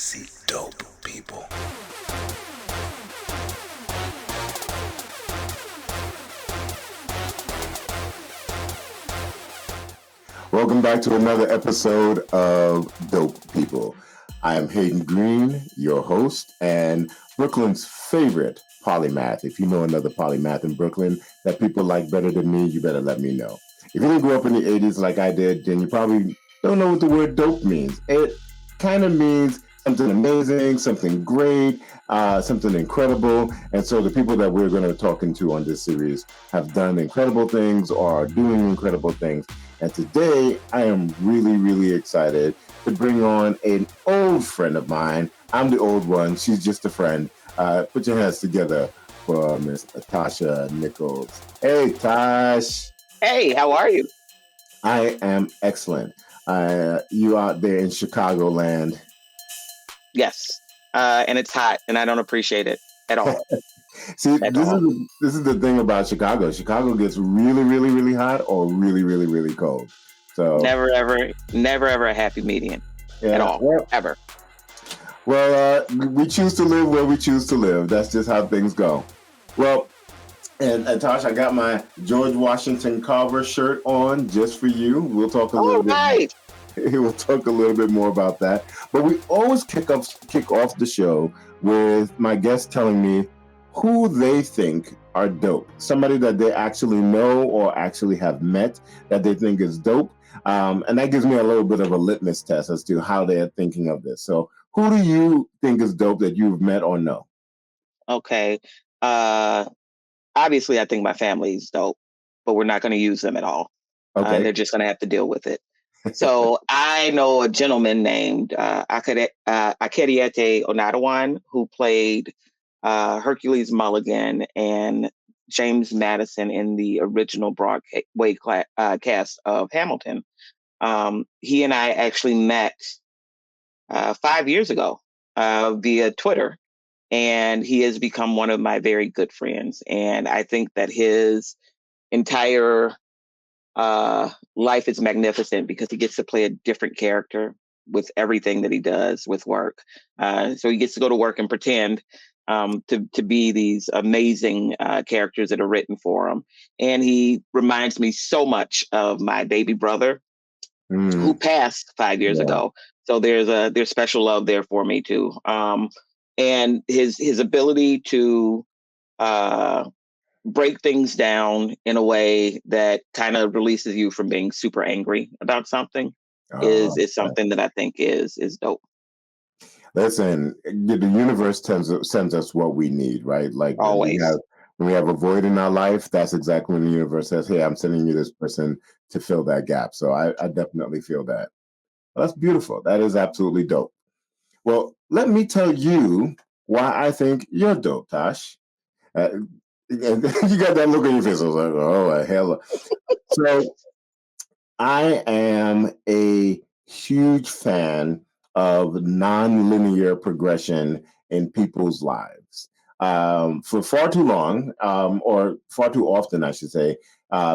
see dope people. Welcome back to another episode of Dope People. I am Hayden Green, your host, and Brooklyn's favorite polymath. If you know another polymath in Brooklyn that people like better than me, you better let me know. If you didn't grow up in the 80s like I did, then you probably don't know what the word dope means. It kind of means something amazing, something great, something incredible. And so the people that we're going to be talking to on this series have done incredible things or are doing incredible things. And today I am really, really excited to bring on an old friend of mine. I'm the old one. She's just a friend. Put your hands together for Miss Natasha Nichols. Hey, Tosh. Hey, how are you? I am excellent. You out there in Chicagoland? Yes, and it's hot, and I don't appreciate it at all. See, this is the thing about Chicago. Chicago gets really, really, really hot or really, really, really cold. So never ever a happy median at all, ever. Well, we choose to live where we choose to live. That's just how things go. Well, and Tosh, I got my George Washington Carver shirt on just for you. We'll talk a little bit. We'll talk a little bit more about that. But we always kick off the show with my guests telling me who they think are dope. Somebody that they actually know or actually have met that they think is dope. And that gives me a little bit of a litmus test as to how they're thinking of this. So who do you think is dope that you've met or know? Okay. Obviously, I think my family is dope, but we're not going to use them at all. Okay. They're just going to have to deal with it. So I know a gentleman named Akediete Onadawan, who played Hercules Mulligan and James Madison in the original Broadway cast of Hamilton. He and I actually met 5 years ago via Twitter, and he has become one of my very good friends. And I think that his entire life is magnificent because he gets to play a different character with everything that he does with work. So he gets to go to work and pretend to be these amazing characters that are written for him. And he reminds me so much of my baby brother who passed 5 years ago. So there's special love there for me too. And his ability to break things down in a way that kind of releases you from being super angry about something is something that I think is dope. Listen, the universe sends us what we need, right? Like always. When we have a void in our life, that's exactly when the universe says, hey, I'm sending you this person to fill that gap. So I definitely feel that. Well, that's beautiful. That is absolutely dope. Well, let me tell you why I think you're dope, Tosh. You got that look on your face. I was like, oh, hell. So I am a huge fan of non-linear progression in people's lives. For far too long, or far too often, I should say,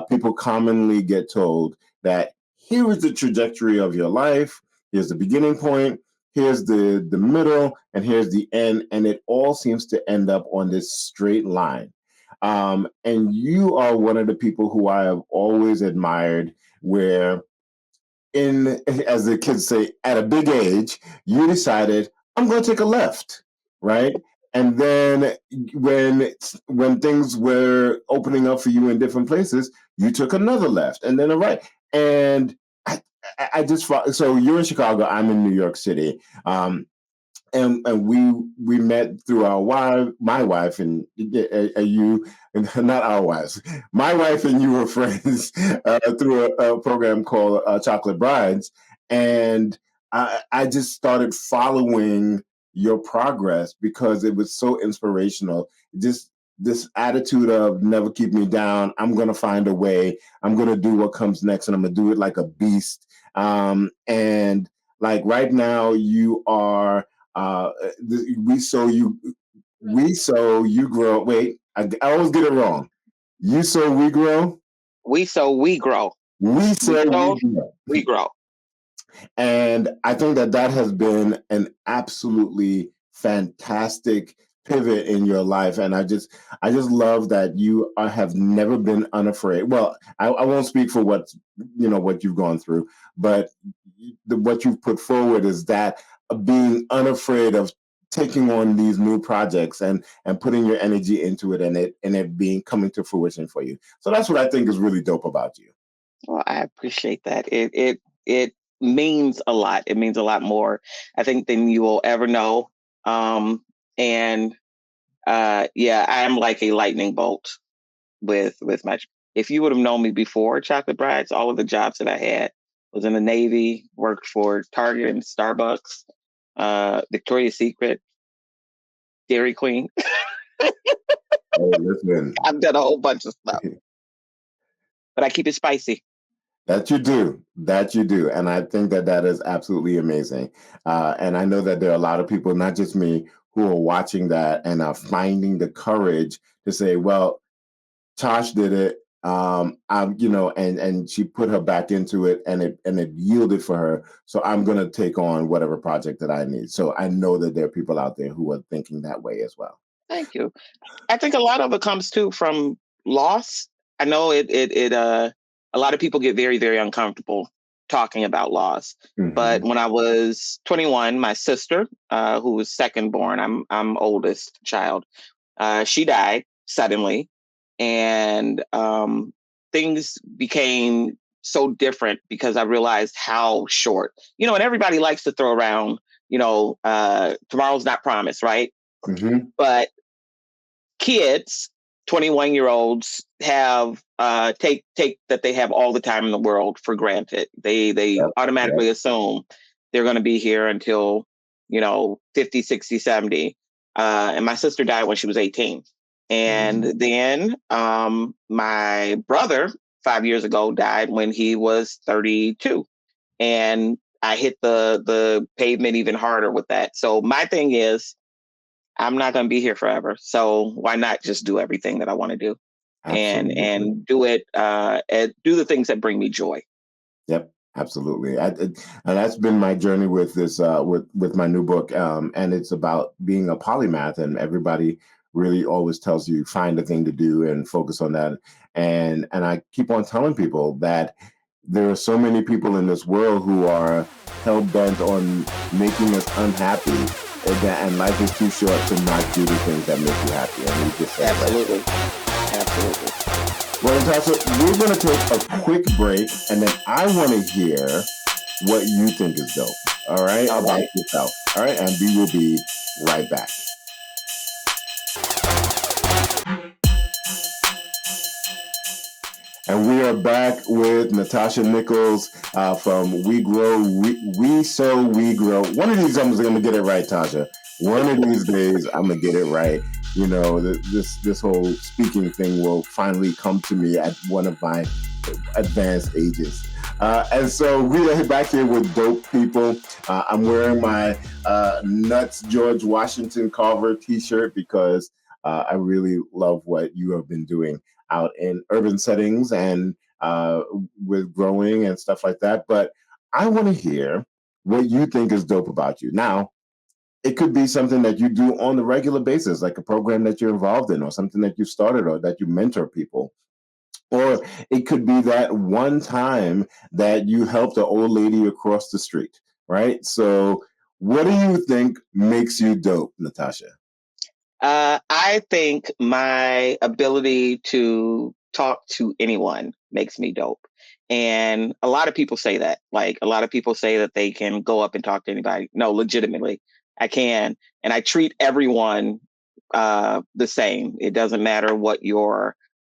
people commonly get told that here is the trajectory of your life, here's the beginning point, here's the middle, and here's the end, and it all seems to end up on this straight line. And you are one of the people who I have always admired, where as the kids say, at a big age, you decided, I'm going to take a left, right? And then when things were opening up for you in different places, you took another left and then a right. And I just thought, so you're in Chicago, I'm in New York City. And we met through my wife and you, and not our wives. My wife and you were friends through a program called Chocolate Brides, and I just started following your progress because it was so inspirational. Just this attitude of never keep me down. I'm gonna find a way. I'm gonna do what comes next, and I'm gonna do it like a beast. And like right now, you are. We sow you grow. Wait, I always get it wrong. You sow we grow. We sow we grow. We sow we grow. We grow. And I think that that has been an absolutely fantastic pivot in your life. And I just love that you have never been unafraid. Well, I won't speak for what, what you've gone through, but what you've put forward is that being unafraid of taking on these new projects and putting your energy into it, and it being coming to fruition for you. So that's what I think is really dope about you. Well, I appreciate that. It means a lot. It means a lot more, I think, than you will ever know. And yeah, I am like a lightning bolt with my. If you would have known me before Chocolate Brides, all of the jobs that I had was in the Navy, worked for Target and Starbucks, Victoria's Secret, Dairy Queen. Hey, listen. I've done a whole bunch of stuff, but I keep it spicy. That you do. That you do. And I think that that is absolutely amazing. And I know that there are a lot of people, not just me, who are watching that and are finding the courage to say, well, Tosh did it. And she put her back into it, and it yielded for her. So I'm gonna take on whatever project that I need. So I know that there are people out there who are thinking that way as well. Thank you. I think a lot of it comes too from loss. I know a lot of people get very, very uncomfortable talking about loss. But Hmm. when I was 21, my sister, who was second born, I'm oldest child, she died suddenly, and things became so different because I realized how short, and everybody likes to throw around, tomorrow's not promised, right? Hmm. But kids, 21-year-olds have take that they have all the time in the world for granted. They Yep. Yep. automatically assume they're going to be here until 50, 60, 70. And my sister died when she was 18. And Mhm. then my brother 5 years ago died when he was 32. And I hit the pavement even harder with that. So my thing is, I'm not going to be here forever. So why not just do everything that I want to do, and Absolutely. do it, and do the things that bring me joy. Yep, absolutely. And that's been my journey with this, with my new book, and it's about being a polymath. And everybody really always tells you find a thing to do and focus on that. And I keep on telling people that there are so many people in this world who are hell bent on making us unhappy, and life is too short to not do the things that make you happy. And you just said it right Absolutely, there. absolutely. Well, Natasha, we're going to take a quick break, and then I want to hear what you think is dope. All right, All about right. yourself. All right, and we will be right back. And we are back with Natasha Nichols from We Grow, we Sow, We Grow. One of these I'm going to get it right, Tasha. One of these days I'm going to get it right. This whole speaking thing will finally come to me at one of my advanced ages. And so we are back here with dope people. I'm wearing my Nuts George Washington Carver t-shirt because I really love what you have been doing out in urban settings and with growing and stuff like that. But I want to hear what you think is dope about you. Now, it could be something that you do on the regular basis, like a program that you're involved in, or something that you started, or that you mentor people. Or it could be that one time that you helped an old lady across the street, right? So, what do you think makes you dope, Natasha? I think my ability to talk to anyone makes me dope. And a lot of people say that. Like, a lot of people say that they can go up and talk to anybody. No, legitimately, I can. And I treat everyone the same. It doesn't matter what your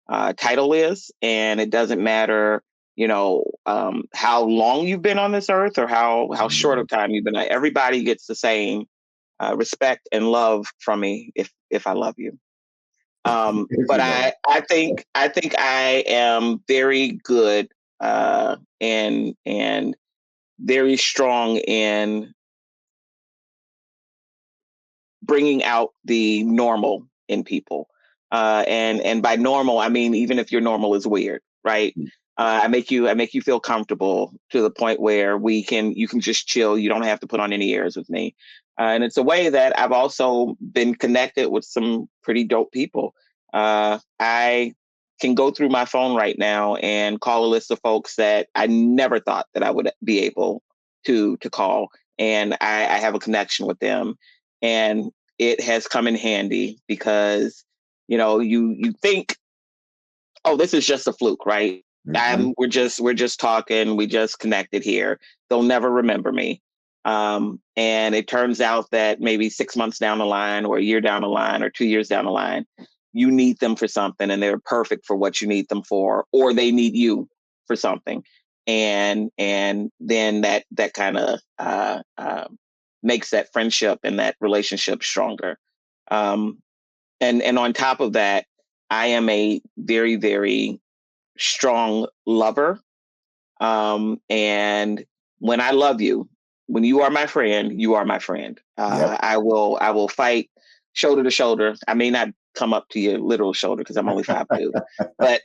title is, and it doesn't matter, how long you've been on this earth, or how short of time you've been. Everybody gets the same respect and love from me if I love you. If But you love I think I am very good, and very strong in bringing out the normal in people. And by normal, I mean even if your normal is weird, right? I make you feel comfortable to the point where you can just chill. You don't have to put on any airs with me. And it's a way that I've also been connected with some pretty dope people. I can go through my phone right now and call a list of folks that I never thought that I would be able to call, and I have a connection with them, and it has come in handy because you think, oh, this is just a fluke, right? Hmm. We're just talking, we just connected here. They'll never remember me. And it turns out that maybe 6 months down the line, or a year down the line, or 2 years down the line, you need them for something, and they're perfect for what you need them for, or they need you for something. And then that kind of makes that friendship and that relationship stronger. Um, and on top of that, I am a very, very strong lover. And when I love you, when you are my friend, you are my friend. Yep. I will fight shoulder to shoulder. I may not come up to your literal shoulder because I'm only 5'2", but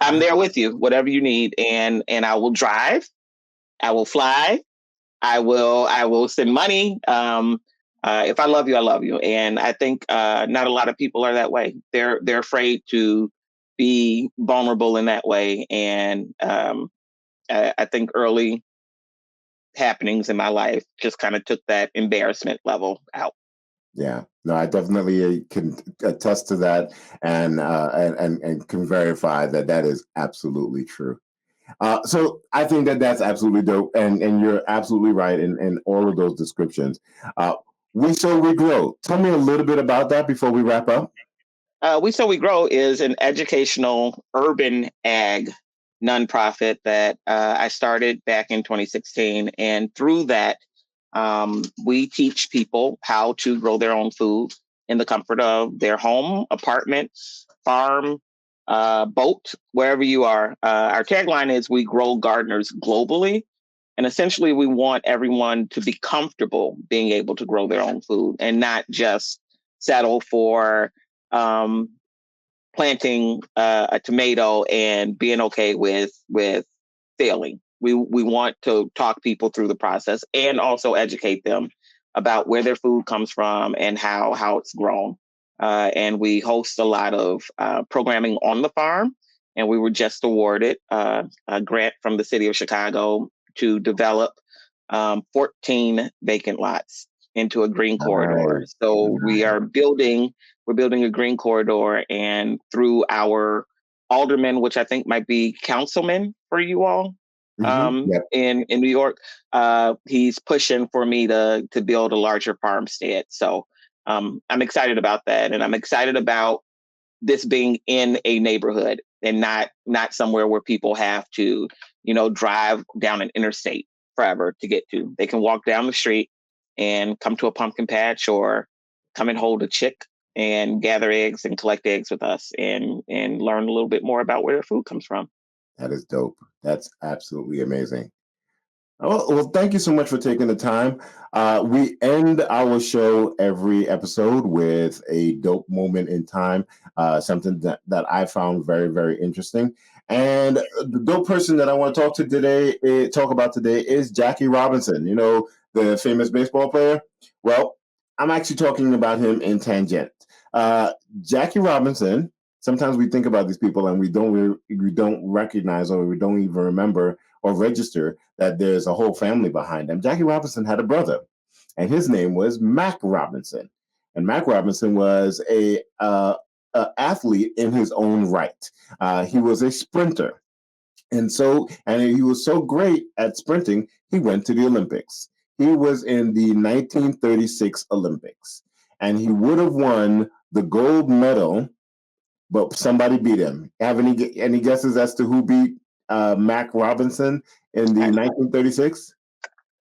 I'm there with you, whatever you need. And I will drive, I will fly, I will send money. If I love you, I love you. And I think not a lot of people are that way. They're afraid to be vulnerable in that way. And I think early happenings in my life just kind of took that embarrassment level out. Yeah, no, I definitely can attest to that, and can verify that that is absolutely true. So I think that that's absolutely dope, and you're absolutely right in all of those descriptions. Uh, we sow, we grow. Tell me a little bit about that before we wrap up. We So We Grow is an educational urban ag nonprofit that I started back in 2016. And through that, we teach people how to grow their own food in the comfort of their home, apartment, farm, boat, wherever you are. Our tagline is "We grow gardeners globally." And essentially, we want everyone to be comfortable being able to grow their own food and not just settle for um, planting a tomato and being okay with failing. We want to talk people through the process and also educate them about where their food comes from and how it's grown. And we host a lot of programming on the farm. And we were just awarded a grant from the city of Chicago to develop 14 vacant lots into a green corridor. Nice. So we're building a green corridor, and through our alderman, which I think might be councilman for you all Yep. in New York, he's pushing for me to build a larger farmstead. So I'm excited about that, and I'm excited about this being in a neighborhood and not somewhere where people have to drive down an interstate forever to get to. They can walk down the street and come to a pumpkin patch, or come and hold a chick and gather eggs and collect eggs with us, and learn a little bit more about where their food comes from. That is dope. That's absolutely amazing. Well, thank you so much for taking the time. We end our show every episode with a dope moment in time, something that I found very, very interesting. And the dope person that I want to talk about today is Jackie Robinson, the famous baseball player. Well, I'm actually talking about him in tangent. Uh, Jackie Robinson, sometimes we think about these people and we don't recognize, or we don't even remember or register that there's a whole family behind them. Jackie Robinson had a brother, and his name was Mac Robinson. And Mac Robinson was a athlete in his own right. He was a sprinter. And he was so great at sprinting, he went to the Olympics. He was in the 1936 Olympics, and he would have won the gold medal, but somebody beat him. Have any guesses as to who beat Mac Robinson in the I, 1936?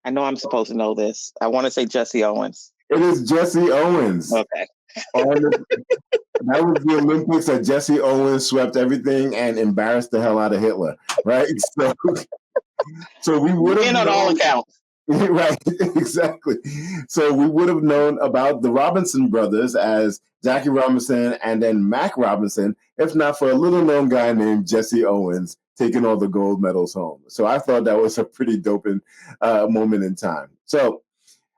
I know I'm supposed to know this. I want to say Jesse Owens. It is Jesse Owens. Okay. That was the Olympics that Jesse Owens swept everything and embarrassed the hell out of Hitler, right? So we would have Win on all known. accounts. Right, exactly. So we would have known about the Robinson brothers as Jackie Robinson and then Mac Robinson, if not for a little known guy named Jesse Owens taking all the gold medals home. So I thought that was a pretty dope moment in time. So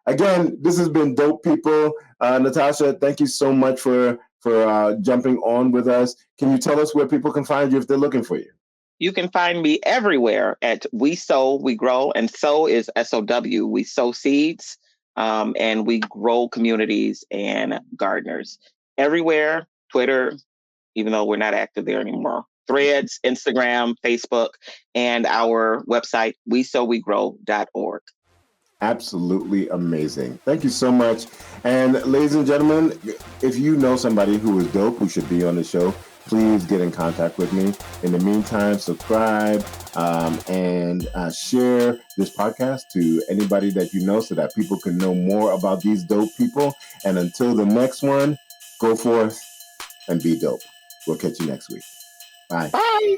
again, this has been Dope People. Natasha, thank you so much for jumping on with us. Can you tell us where people can find you if they're looking for you? You can find me everywhere at We Sow, We Grow, and sow is SOW. We sow seeds, and we grow communities and gardeners. Everywhere, Twitter, even though we're not active there anymore. Threads, Instagram, Facebook, and our website, WeSowWeGrow.org. Absolutely amazing. Thank you so much. And ladies and gentlemen, if you know somebody who is dope, who should be on the show, please get in contact with me. In the meantime, subscribe and share this podcast to anybody that you know so that people can know more about these dope people. And until the next one, go forth and be dope. We'll catch you next week. Bye. Bye.